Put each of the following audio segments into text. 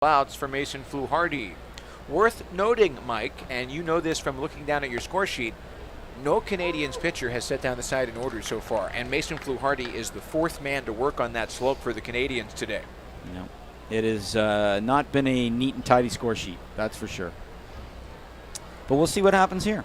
outs for Mason Fluharty. Worth noting, Mike, and you know this from looking down at your score sheet, no Canadiens pitcher has set down the side in order so far, and Mason Fluharty is the fourth man to work on that slope for the Canadiens today. No, it has not been a neat and tidy score sheet, that's for sure. But we'll see what happens here.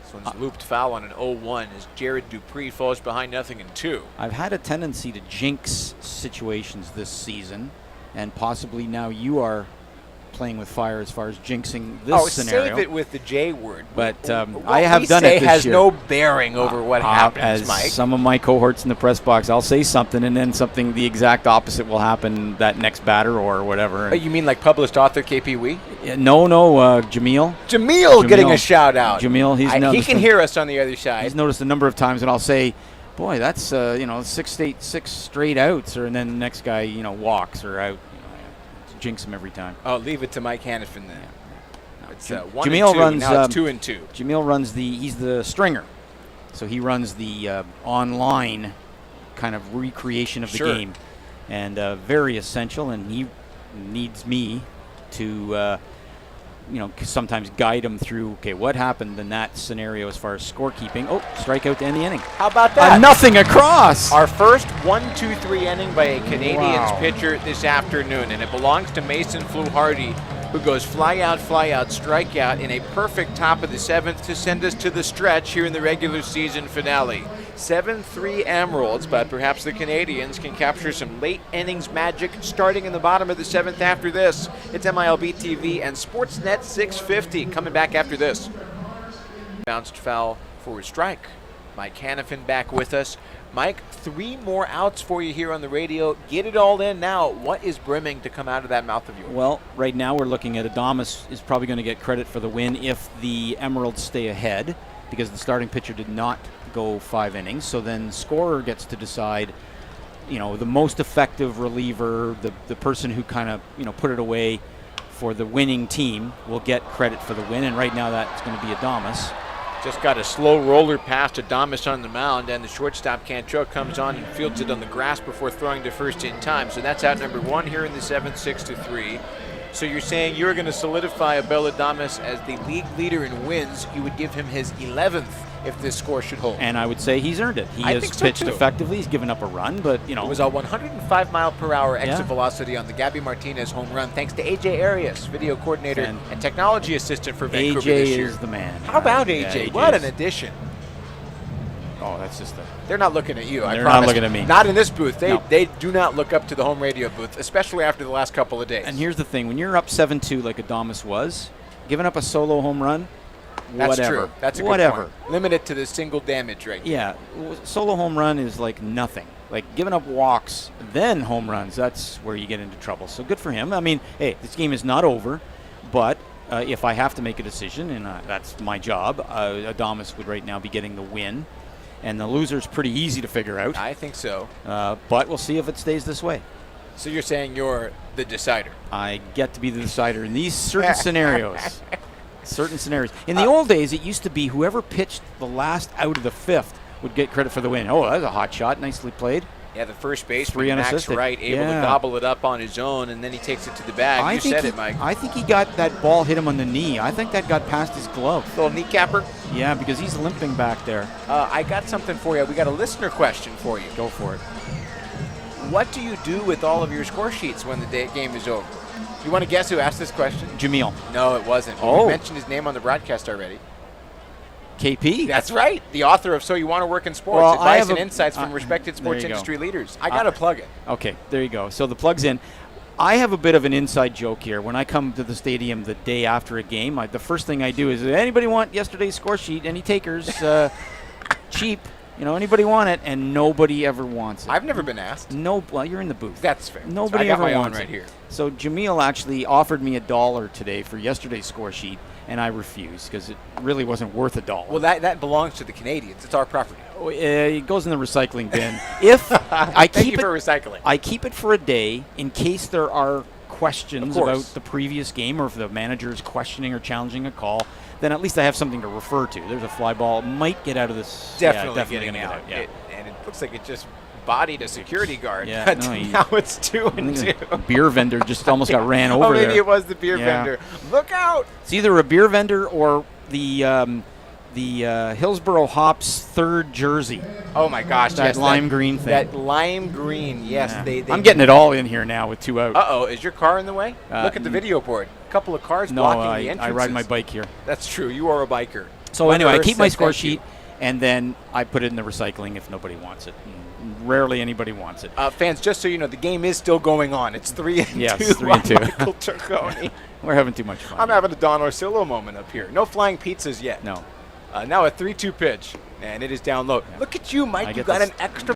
This one's looped foul on an 0-1 as Jared Dupree falls behind 0-2. I've had a tendency to jinx situations this season, and possibly now you are playing with fire as far as jinxing this scenario. Save it with the J word. But I have done it this has year. No bearing over what happens, as Mike. Some of my cohorts in the press box, I'll say something, and then something the exact opposite will happen that next batter or whatever. You mean like published author KP Wee? No, Jameel. Jameel getting a shout out. Jameel, he can hear us on the other side. He's noticed a number of times, and I'll say, boy, that's six straight outs, and then the next guy walks or out. Jinx him every time. Oh, leave it to Mike Hanafin then. Yeah. No, It's Jameel 1-2. runs. Now it's 2-2. Jameel runs he's the stringer, so he runs the online kind of recreation of the game, and very essential. And he needs me to, sometimes guide him through. Okay, what happened in that scenario as far as scorekeeping? Oh, strikeout to end the inning. How about that? Nothing across. Our first 1-2-3 inning by a Canadiens pitcher this afternoon, and it belongs to Mason Fluharty, who goes fly out, strikeout in a perfect top of the seventh to send us to the stretch here in the regular season finale. 7-3 Emeralds, but perhaps the Canadiens can capture some late innings magic starting in the bottom of the seventh after this. It's MILB TV and Sportsnet 650 coming back after this. Bounced foul for a strike. Mike Hanafin back with us. Mike, 3 more outs for you here on the radio. Get it all in now. What is brimming to come out of that mouth of yours? Well, right now we're looking at Adames is probably going to get credit for the win if the Emeralds stay ahead, because the starting pitcher did not go 5 innings. So then the scorer gets to decide, the most effective reliever, the person who kind of, put it away for the winning team will get credit for the win. And right now that's going to be Adames. Just got a slow roller past Adames on the mound, and the shortstop Cantrell comes on and fields it on the grass before throwing to first in time. So that's out number 1 here in the 7th, 6-3. So you're saying you're going to solidify Abel Adames as the league leader in wins. You would give him his 11th if this score should hold. And I would say he's earned it. He has pitched effectively. He's given up a run, but, It was a 105-mile-per-hour exit velocity on the Gabby Martinez home run, thanks to AJ Arias, video coordinator and technology assistant for Vancouver this year. AJ is the man. How about AJ? What an addition. Oh, that's just They're not looking at you, I promise. They're not looking at me. Not in this booth. They do not look up to the home radio booth, especially after the last couple of days. And here's the thing. When you're up 7-2 like Adames was, giving up a solo home run, That's whatever. true. That's a good point. Limit it to the single damage rate. Yeah. Solo home run is like nothing. Like giving up walks, then home runs, that's where you get into trouble. So good for him. I mean, hey, this game is not over, but if I have to make a decision, and that's my job, Adames would right now be getting the win. And the loser's pretty easy to figure out. I think so. But we'll see if it stays this way. So you're saying you're the decider? I get to be the decider in these certain scenarios. Certain scenarios. In the old days, it used to be whoever pitched the last out of the 5th would get credit for the win. Oh, that was a hot shot. Nicely played. Yeah, the first baseman, Max Wright, able to gobble it up on his own, and then he takes it to the bag. You said it, Mike. I think he got that ball hit him on the knee. I think that got past his glove. Little kneecapper? Yeah, because he's limping back there. I got something for you. We got a listener question for you. Go for it. What do you do with all of your score sheets when the game is over? You want to guess who asked this question? Jameel. No, it wasn't. We mentioned his name on the broadcast already. KP? That's right. The author of So You Want to Work in Sports, Advice and Insights from Respected Sports Industry Leaders. I got to plug it. Okay, there you go. So the plug's in. I have a bit of an inside joke here. When I come to the stadium the day after a game, the first thing I do is, anybody want yesterday's score sheet? Any takers? Cheap. Anybody want it? And nobody ever wants it. I've never been asked. No, well, you're in the booth. That's fair. Nobody ever wants right here. So Jameel actually offered me $1 today for yesterday's score sheet, and I refused because it really wasn't worth $1. Well, that belongs to the Canadiens. It's our property. It goes in the recycling bin. If I Thank you for recycling. I keep it for a day in case there are questions about the previous game, or if the manager is questioning or challenging a call. Then at least I have something to refer to. There's a fly ball. Might get out of this. Definitely going to get out. And it looks like it just bodied a security guard. Yeah, But no, he- now it's 2-2. A beer vendor just almost got ran over Oh, maybe there. it was the beer Yeah. vendor. Look out! It's either a beer vendor or the Hillsborough Hops third jersey. Oh my gosh! That yes, lime green thing. That lime green. Yes, Yeah. they I'm getting it all in here now with 2 out. Uh-oh, is your car in the way? Look at the n- video board. A couple of cars No, blocking the I entrances. ride my bike here. That's true. You are a biker. So Mother anyway, I Earth keep my says score thank you. sheet, and then I put it in the recycling if nobody wants it. And rarely anybody wants it. Fans, just so you know, the game is still going on. It's 3-2. Yes, 3-2. Michael Turconi. We're having too much fun. I'm having a Don Orsillo moment up here. No flying pizzas yet. No. Now a 3-2 pitch, and it is down low. Look at you, I Mike. You get got this- an extra